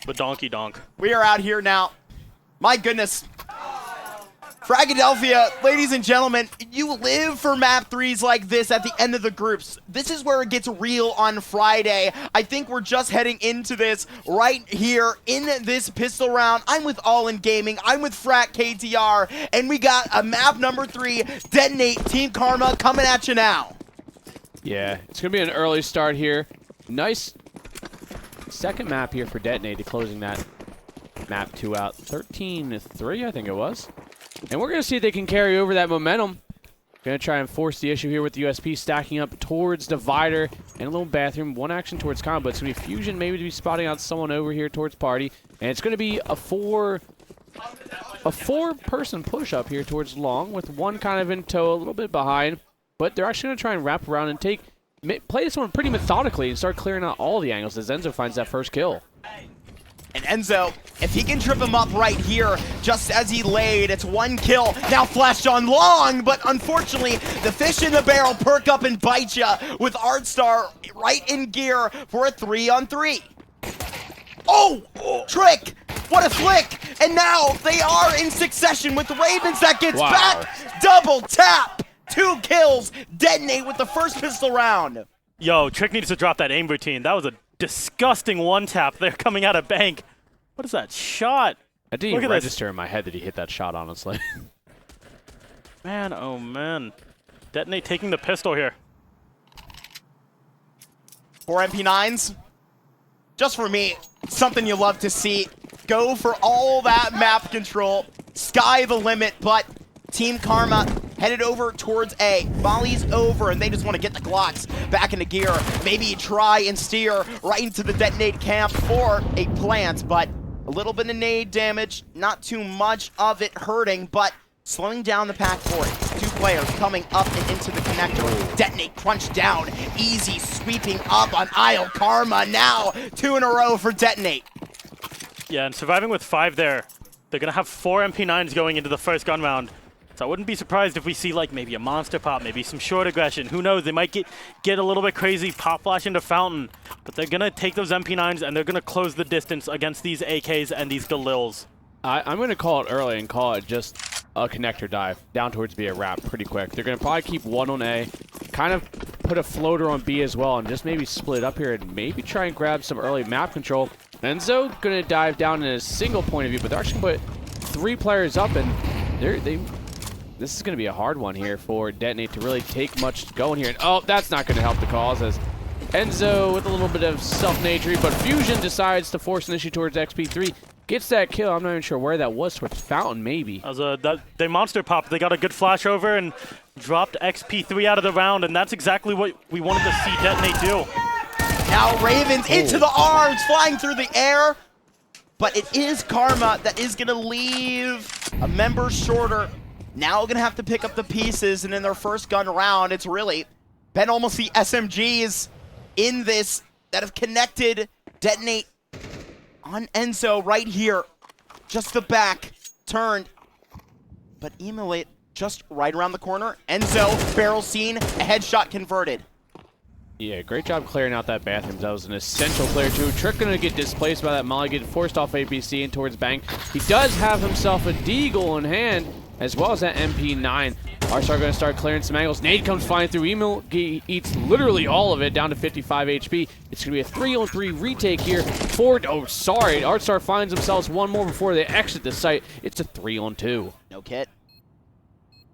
The donkey donk. We are out here now. My goodness. Fragadelphia, ladies and gentlemen, you live for map 3s like this at the end of the groups. This is where it gets real on Friday. I think we're just heading into this right here in this pistol round. I'm with All In Gaming, I'm with Frat KTR, and we got a map number 3, Detonate, Team Karma, coming at you now. Yeah, it's going to be an early start here. Nice second map here for Detonate, closing that map 2 out. 13-3, I think it was. And we're going to see if they can carry over that momentum. Going to try and force the issue here with the USP stacking up towards Divider and a little bathroom. One action towards Combo, but it's going to be Fusion maybe to be spotting out someone over here towards Party. And it's going to be a four-person push up here towards Long with one kind of in tow, a little bit behind. But they're actually going to try and wrap around and play this one pretty methodically and start clearing out all the angles as Enzo finds that first kill. And Enzo, if he can trip him up right here, just as he laid, it's one kill. Now flashed on Long, but unfortunately, the fish in the barrel perk up and bite ya with Artstar right in gear for a 3-on-3. Oh, trick! What a flick! And now they are in succession with the Ravens that gets back. Double tap! 2 kills. Detonate with the first pistol round. Yo, Trick needs to drop that aim routine. That was a disgusting one-tap there coming out of bank. What is that shot? I didn't even register in my head that he hit that shot, honestly. Man, oh man. Detonate taking the pistol here. 4 MP9s. Just for me, something you love to see. Go for all that map control. Sky the limit, but Team Karma headed over towards A. Volley's over, and they just want to get the Glocks back into gear. Maybe try and steer right into the Detonate camp for a plant, but a little bit of nade damage, not too much of it hurting, but slowing down the pack for it. 2 players coming up and into the connector. Detonate crunched down, easy sweeping up on Isle. Karma now 2 in a row for Detonate. Yeah, and surviving with 5 there. They're going to have 4 MP9s going into the first gun round. So I wouldn't be surprised if we see like maybe a monster pop, maybe some short aggression. Who knows? They might get a little bit crazy, pop flash into Fountain. But they're going to take those MP9s and they're going to close the distance against these AKs and these Galils. I'm going to call it early and call it just a connector dive down towards B, a wrap pretty quick. They're going to probably keep 1 on A, kind of put a floater on B as well, and just maybe split up here and maybe try and grab some early map control. Enzo going to dive down in a single point of view, but they're actually going to put 3 players up, and this is going to be a hard one here for Detonate to really take much going here. And oh, that's not going to help the cause as Enzo with a little bit of self-natury, but Fusion decides to force an issue towards XP3. Gets that kill. I'm not even sure where that was, towards Fountain maybe. They monster popped. They got a good flash over and dropped XP3 out of the round, and that's exactly what we wanted to see Detonate do. Now Ravens into the arms, flying through the air. But it is Karma that is going to leave a member shorter. Now going to have to pick up the pieces, and in their first gun round, it's really been almost the SMGs in this that have connected Detonate on Enzo right here. Just the back, turned, but Emulate just right around the corner. Enzo, barrel seen, a headshot converted. Yeah, great job clearing out that bathroom. That was an essential player too. Trick gonna get displaced by that molly, get forced off APC and towards Bank. He does have himself a deagle in hand, as well as that MP9. Artstar gonna start clearing some angles. Nade comes flying through. Emil eats literally all of it, down to 55 HP. It's gonna be a 3-on-3 retake here. Artstar finds themselves one more before they exit the site. It's a 3-on-2. No kit.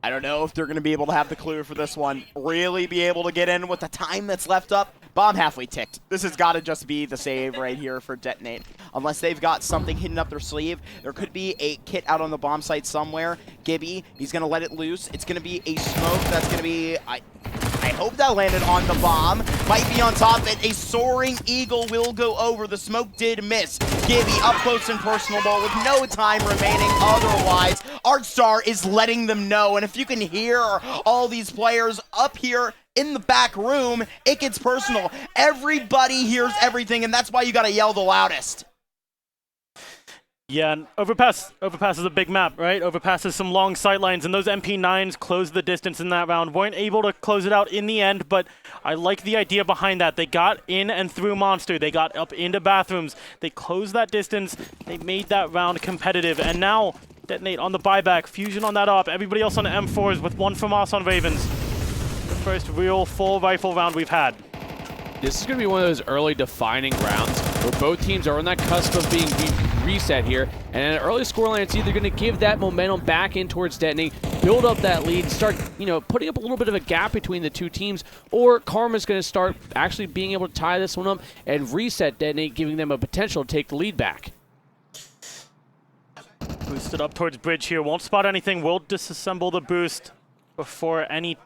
I don't know if they're going to be able to have the clue for this one. Really be able to get in with the time that's left up. Bomb halfway ticked. This has got to just be the save right here for Detonate. Unless they've got something hidden up their sleeve. There could be a kit out on the bomb site somewhere. Gibby, he's going to let it loose. It's going to be a smoke that's going to be... I hope that landed on the bomb. Might be on top of it. A soaring eagle will go over. The smoke did miss. Gibby up close and personal with no time remaining otherwise. Artstar is letting them know. And if you can hear all these players up here in the back room, it gets personal. Everybody hears everything, and that's why you got to yell the loudest. Yeah, and Overpass is a big map, right? Overpass is some long sight lines, and those MP9s closed the distance in that round. Weren't able to close it out in the end, but I like the idea behind that. They got in and through Monster. They got up into bathrooms. They closed that distance. They made that round competitive, and now Detonate on the buyback, Fusion on that op, everybody else on the M4s with one from us on Ravens. The first real full rifle round we've had. This is going to be one of those early defining rounds where both teams are on that cusp of being reset here. And in an early scoreline, it's either going to give that momentum back in towards Detonate, build up that lead, start, putting up a little bit of a gap between the two teams, or Karma's going to start actually being able to tie this one up and reset Detonate, giving them a potential to take the lead back. Boosted up towards bridge here. Won't spot anything. Will disassemble the boost before any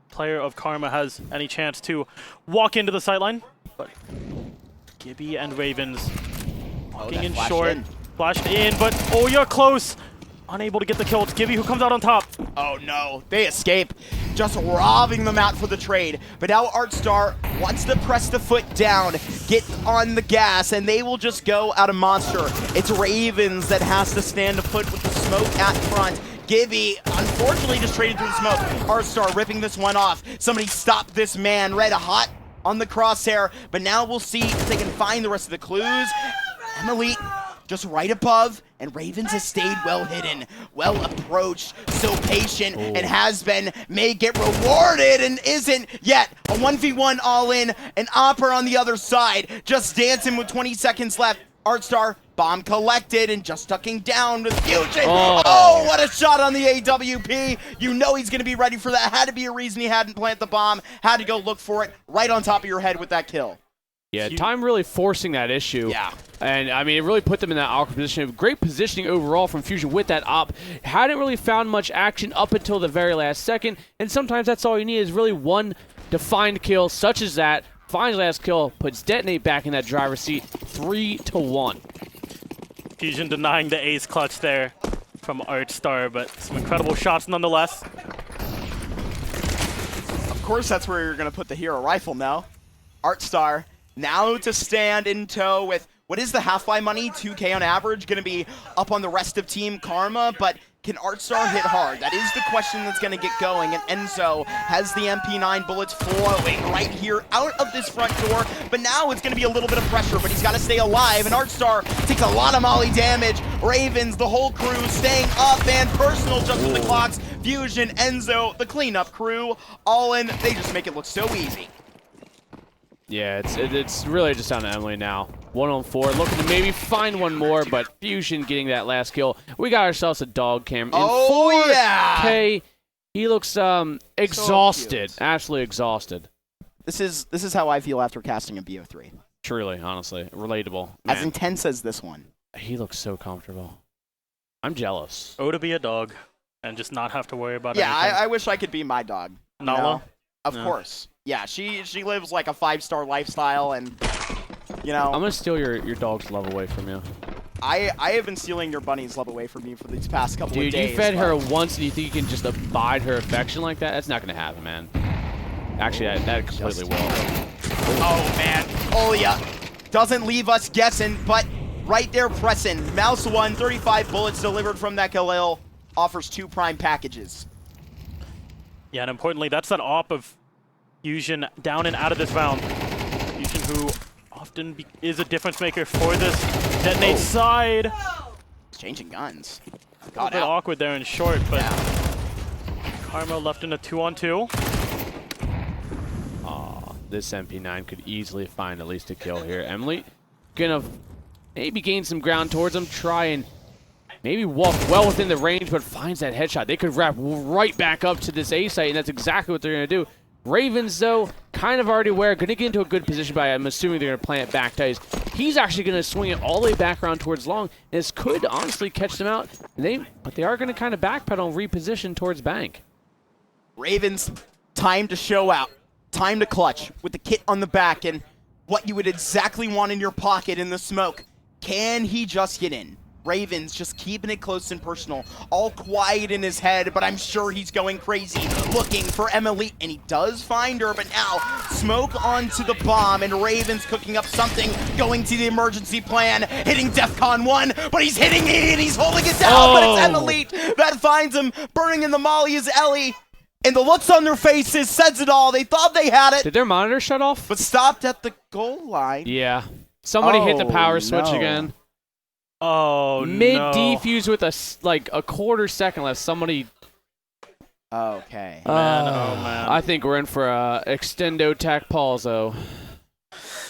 player of Karma has any chance to walk into the sightline. But Gibby and Ravens walking in short. Flashed in, but oh, you're close. Unable to get the kill. It's Gibby who comes out on top. Oh no, they escape. Just robbing them out for the trade. But now Artstar wants to press the foot down, get on the gas, and they will just go out of Monster. It's Ravens that has to stand a foot with the smoke at front. Gibby, unfortunately, just traded through the smoke. Artstar ripping this one off. Somebody stop this man. Red hot on the crosshair, but now we'll see if they can find the rest of the clues. Emily just right above, and Ravens has stayed well hidden, well approached, so patient, and has been, may get rewarded and isn't yet. A 1v1 all in, an Opper on the other side, just dancing with 20 seconds left. Artstar, bomb collected and just ducking down with Fusion. Oh, what a shot on the AWP. You know he's going to be ready for that. Had to be a reason he hadn't planted the bomb. Had to go look for it right on top of your head with that kill. Yeah, time really forcing that issue. Yeah. And, I mean, it really put them in that awkward position. Great positioning overall from Fusion with that op. Hadn't really found much action up until the very last second, and sometimes that's all you need is really one defined kill, such as that. Finds last kill, puts Detonate back in that driver's seat, 3-1. Fusion denying the ace clutch there from Artstar, but some incredible shots nonetheless. Of course, that's where you're going to put the hero rifle now. Artstar now to stand in tow with, what is the half-life money? 2K on average, going to be up on the rest of Team Karma, but can Artstar hit hard? That is the question that's going to get going, and Enzo has the MP9 bullets flowing right here out of this front door, but now it's going to be a little bit of pressure, but he's got to stay alive, and Artstar takes a lot of molly damage. Ravens, the whole crew staying up, and personal just with the clocks. Fusion, Enzo, the cleanup crew, all in. They just make it look so easy. Yeah, it's really just down to Emily now. 1-on-4, looking to maybe find one more, but Fusion getting that last kill. We got ourselves a dog cam. Oh, yeah! Okay, he looks exhausted, so absolutely exhausted. This is how I feel after casting a BO3. Truly, honestly, relatable. As Man, intense as this one. he looks so comfortable. I'm jealous. Oh, to be a dog and just not have to worry about Yeah, anything. I wish I could be my dog. Nala? Of course. Yeah, she lives like a 5-star lifestyle, and I'm gonna steal your dog's love away from you. I have been stealing your bunny's love away from you for these past couple of Dude, days. you fed her once and you think you can just abide her affection like that? That's not gonna happen, man. Actually, that completely will. Oh man, Olia doesn't leave us guessing, but right there pressing. Mouse 1, 35 bullets delivered from that Khalil, offers 2 prime packages. Yeah, and importantly, that's that op of Fusion down and out of this round. Fusion, who often is a difference maker for this Detonate side. He's changing guns. A little bit awkward there in short, but Karma left in a 2-on-2. Aw, this MP9 could easily find at least a kill here. Emily gonna maybe gain some ground towards him, try and maybe walk well within the range, but finds that headshot. They could wrap right back up to this A site, and that's exactly what they're gonna do. Ravens, though, kind of already aware, going to get into a good position by, I'm assuming they're going to plant back ties. He's actually going to swing it all the way back around towards long. And this could honestly catch them out. But they are going to kind of backpedal and reposition towards bank. Ravens, time to show out. Time to clutch with the kit on the back and what you would exactly want in your pocket in the smoke. Can he just get in? Ravens just keeping it close and personal, all quiet in his head, but I'm sure he's going crazy looking for Emily, and he does find her, but now smoke onto the bomb, and Ravens cooking up something, going to the emergency plan, hitting DEFCON 1, but he's hitting E, and he's holding it down, but it's Emily that finds him, burning in the molly is Ellie, and the looks on their faces says it all. They thought they had it, Did their monitor shut off? but stopped at the goal line. Yeah. Somebody hit the power switch no. again. Oh, Mid no. defuse with a quarter second left. Somebody. Okay. Man, oh, man. I think we're in for a extendo tac palzo.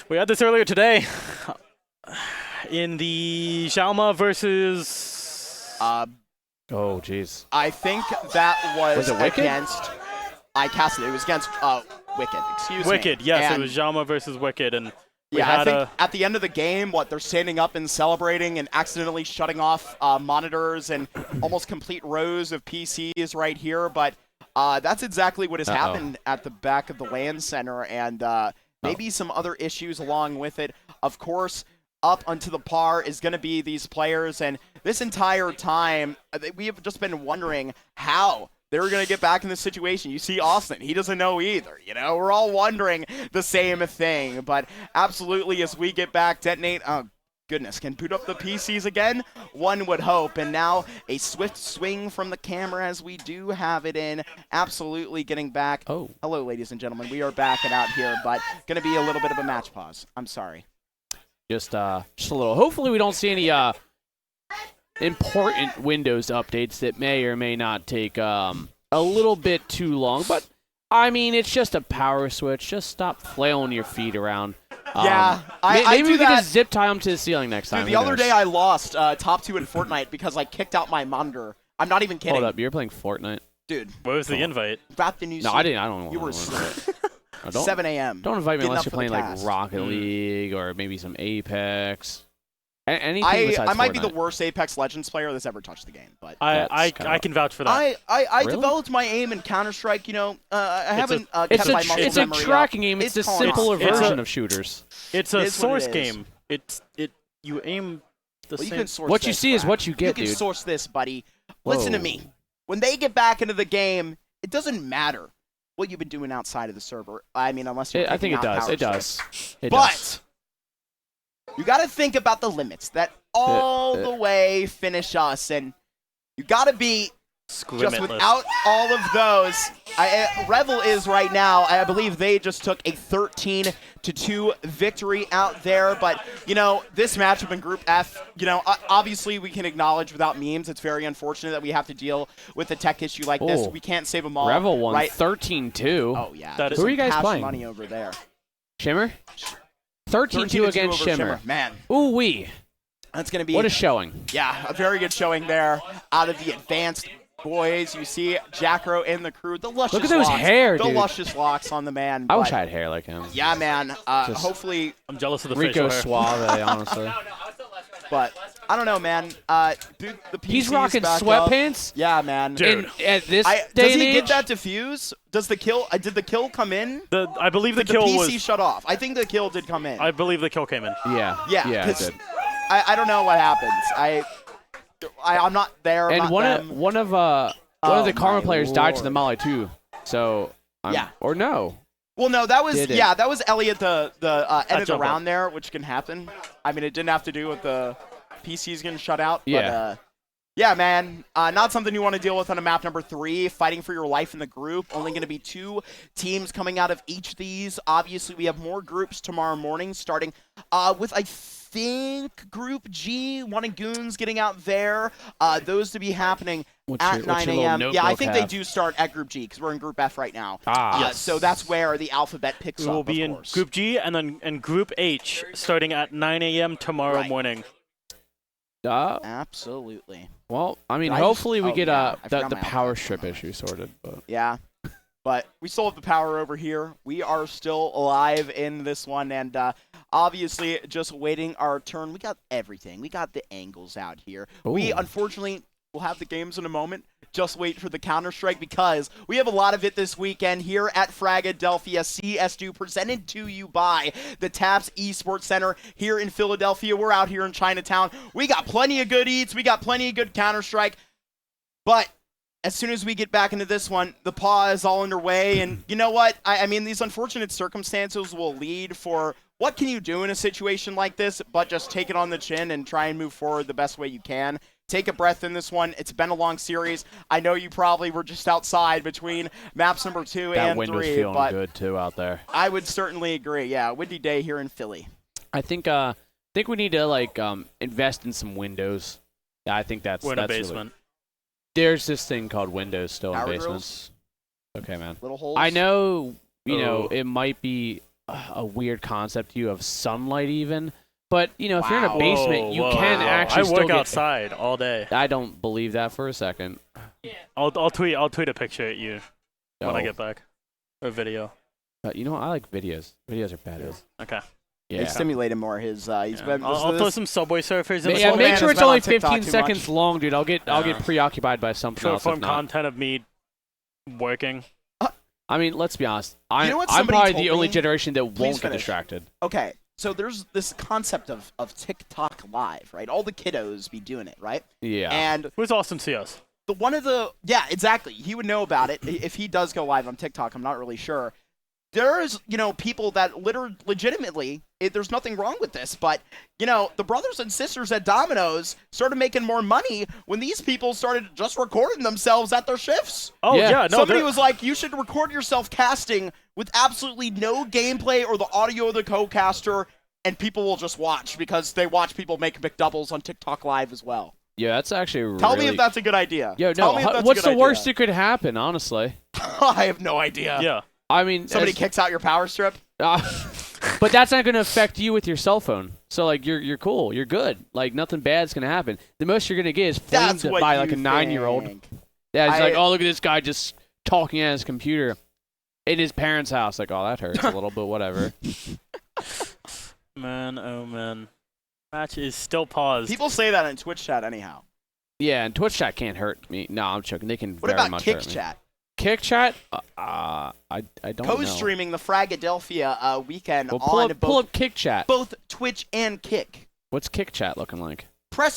We had this earlier today in the Xiaoma versus... Oh, jeez. I think that was it Wicked? against... I cast it. It was against Wicked. Excuse me. Wicked, yes. And It was Xiaoma versus Wicked. And we yeah, I had think at the end of the game, they're standing up and celebrating and accidentally shutting off monitors and almost complete rows of PCs right here. But that's exactly what has happened at the back of the LAN center, and maybe some other issues along with it. Of course, up onto the par is going to be these players, and this entire time, we have just been wondering how they're going to get back in this situation. You see Austin, he doesn't know either. You know, we're all wondering the same thing. But absolutely, as we get back, Detonate, oh goodness, can boot up the PCs again? One would hope. And now a swift swing from the camera as we do have it in. Absolutely getting back. Oh. Hello, ladies and gentlemen. We are back and out here, but going to be a little bit of a match pause. I'm sorry. Just a little. Hopefully, we don't see any important Windows updates that may or may not take a little bit too long. But I mean, it's just a power switch. Just stop flailing your feet around. Yeah, I maybe do we can that. just zip tie them to the ceiling next time. Dude, the Who other knows? day I lost top 2 in Fortnite because I kicked out my monitor. I'm not even kidding. Hold up, you're playing Fortnite? Dude, What was the invite? got the new No, I didn't. I don't. You were No, don't 7 a.m. don't invite me Getting unless up you're for the playing like cast. Rocket League or maybe some Apex. Anything besides I might be the Fortnite. worst Apex Legends player that's ever touched the game, but I kinda- can vouch for that. I Really? developed my aim in Counter-Strike. You know, I haven't It's kept my muscle a memory tracking up. game. It's a calling simpler off. It's a- version of shooters. It's It a is what source it is. game. You aim the Well, you same. can source What you this see is crap. what you get, You can dude. source this, buddy. Listen to Whoa. me. When they get back into the game, it doesn't matter what you've been doing outside of the server. I mean, unless you're I think it kicking out does. power It does. It But does. you got to think about the limits that all the way finish us, and you got to be just Squimitless. without all of those. Revel is right now. I believe they just took a 13-2 victory out there. But you know, this matchup in Group F. You know, obviously we can acknowledge without memes. It's very unfortunate that we have to deal with a tech issue like this. Oh. We can't save them all. Revel won right? 13-2. Oh yeah. That just is- Who are some you guys cash playing? Money over there. Shimmer? 13-2 against over Shimmer. Man, Ooh wee. that's gonna be What a showing. yeah, a very good showing there out of the advanced boys. You see Jackro and the crew. The luscious Look at those locks, hair, the dude. luscious locks on the man. I wish but I had hair like him. yeah, man. Just- Hopefully, I'm jealous of the Rico facial hair. Suave, honestly. but I don't know, man. Dude, the PC's He's rocking back up. sweatpants. Yeah, man. Dude. At this Does day and he age, get that defuse? Does the kill? Did the kill come in? I believe the Did kill the PC was. shut off? I think the kill did come in. I believe the kill came in. Yeah. yeah, Yeah, it 'cause did. I don't know what happens. I'm not there. I'm And not one them. of the Oh, Karma my players died to the lord. Molly too. So Yeah. or no. Well, no, that was Did it? that was Ellie at the end of the jump round there, which can happen. I mean, it didn't have to do with the PCs getting shut out. Yeah. But, yeah, man, not something you want to deal with on a map number 3. Fighting for your life in the group. Only going to be 2 teams coming out of each of these. Obviously, we have more groups tomorrow morning, starting with I think Group G. One of Goons getting out there. Those to be happening What's at your 9 little a.m. Yeah, I notebook think have? they do start at Group G because we're in Group F right now. Yes. So that's where the alphabet picks We up. will be of in course. Group G and then in Group H starting at 9 a.m. tomorrow Right. morning. Absolutely. Well, I mean, Did I just- hopefully we oh, get yeah, I the forgot my power alphabet strip going on. issue sorted. But Yeah. But we still have the power over here. We are still alive in this one, and obviously just waiting our turn. We got everything. We got the angles out here. We Ooh. unfortunately We'll have the games in a moment. Just wait for the Counter-Strike because we have a lot of it this weekend here at Fragadelphia CS2 presented to you by the TAPS Esports Center here in Philadelphia. We're out here in Chinatown. We got plenty of good eats. We got plenty of good Counter-Strike. But as soon as we get back into this one, the pause is all underway. And you know what? I mean, these unfortunate circumstances will lead for what can you do in a situation like this, but just take it on the chin and try and move forward the best way you can. Take a breath in this one. It's been a long series. I know you probably were just outside between maps number 2 and 3. That window's feeling good, too, out there. I would certainly agree. Yeah, windy day here in Philly. I think we need to, like, invest in some windows. Yeah, I think that's... We're in a really, basement. there's this thing called windows still in Power basements. drills? Okay, man. Little holes? I know, you know, it might be a weird concept to you of sunlight even, but, you know, if you're in a basement, you can actually I still work get... outside all day. I don't believe that for a second. I'll tweet a picture at you when I get back. Or video. You know what? I like videos. Videos are better. Okay. Yeah. They stimulate him more. He's been. I'll throw some Subway Surfers in Yeah, the make sure it's only 15 TikTok seconds long, dude. I'll get preoccupied by something short else. form If not. content of me working. I mean, let's be honest. You know what I'm somebody probably told the only me? generation that Please won't get finish. distracted. Okay, so there's this concept of TikTok Live, right? All the kiddos be doing it, right? Yeah. And Who's Austin CS? yeah, exactly. He would know about it if he does go live on TikTok. I'm not really sure. There's, you know, people that legitimately, there's nothing wrong with this, but, you know, the brothers and sisters at Domino's started making more money when these people started just recording themselves at their shifts. Oh, yeah. No, Somebody was like, you should record yourself casting with absolutely no gameplay or the audio of the co-caster, and people will just watch because they watch people make McDoubles on TikTok Live as well. Yeah, that's actually Tell me if that's a good idea. Yo, Tell no, me if that's what's a good the worst idea. that could happen, honestly? I have no idea. Yeah. I mean, Somebody kicks out your power strip? but that's not going to affect you with your cell phone. So, like, you're cool. You're good. Like, nothing bad's going to happen. The most you're going to get is flamed That's what by, you like, a 9-year-old. think. Yeah, it's like, oh, look at this guy just talking at his computer in his parents' house. Like, oh, that hurts a little, but whatever. Man, oh man. Match is still paused. People say that in Twitch chat anyhow. Yeah, and Twitch chat can't hurt me. No, I'm joking. They can What very about much Kick hurt me. chat? Kick chat? I don't know. Co-streaming the Fragadelphia weekend Well, on pull up both Kick chat. Twitch and Kick. What's Kick chat looking like? Press